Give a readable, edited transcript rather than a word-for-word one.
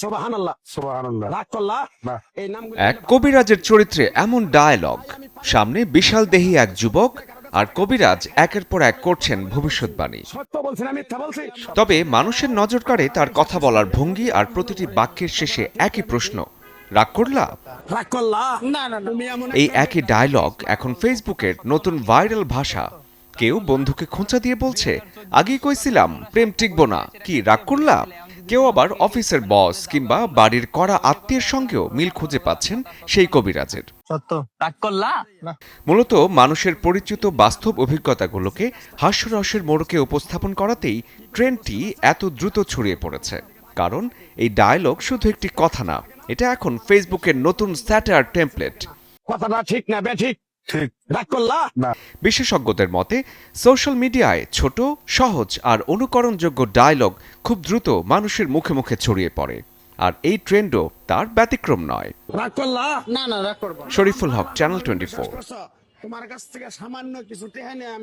সুবহানাল্লাহ সুবহানাল্লাহ। রাগ করলা না। এই নামগুলো এক কবিরাজের চরিত্রে এমন ডায়ালগ, সামনে বিশাল দেহী এক যুবক আর কবিরাজ একের পর এক করছেন ভবিষ্যৎবাণী। সত্য বলছি না মিথ্যা বলছি? তবে মানুষের নজর কাড়ে তার কথা বলার ভঙ্গি আর প্রতিটি বাক্যের শেষে একই প্রশ্ন, রাগ করলা? রাগ করলা না না তুমি এমন এই একই ডায়লগ এখন ফেসবুকের নতুন ভাইরাল ভাষা। কেউ বন্ধুকে খোঁচা দিয়ে বলছে, আগেই কইছিলাম প্রেম টিকবো না, কি রাগ করলা? কেউ আবার অফিসের বস কিংবা বাড়ির কড়া আত্মীয়ের সঙ্গেও মিল খুঁজে পাচ্ছেন সেই কবিরাজের। সত্য। রাগ করলা? মূলত মানুষের পরিচিত বাস্তব অভিজ্ঞতাগুলোকে হাস্যরসের মোড়কে উপস্থাপন করাতেই ট্রেন্ডটি এত দ্রুত ছড়িয়ে পড়েছে। কারণ এই ডায়লগ শুধু একটি কথা না, এটা এখন ফেসবুকের নতুন স্যাটার টেমপ্লেট। কথাটা ঠিক না বেঠিক? ঠিক। রাগ করলা না। বিশেষজ্ঞদের মতে সোশ্যাল মিডিয়ায় ছোট, সহজ আর অনুকরণযোগ্য ডায়লগ খুব দ্রুত মানুষের মুখে মুখে ছড়িয়ে পড়ে, আর এই ট্রেন্ডও তার ব্যতিক্রম নয়। রাগ করলা না না রাগ করবো না। শরীফুল হক, চ্যানেল 24। তোমার কাছ থেকে সামান্য কিছু টেহা নিয়ে আমি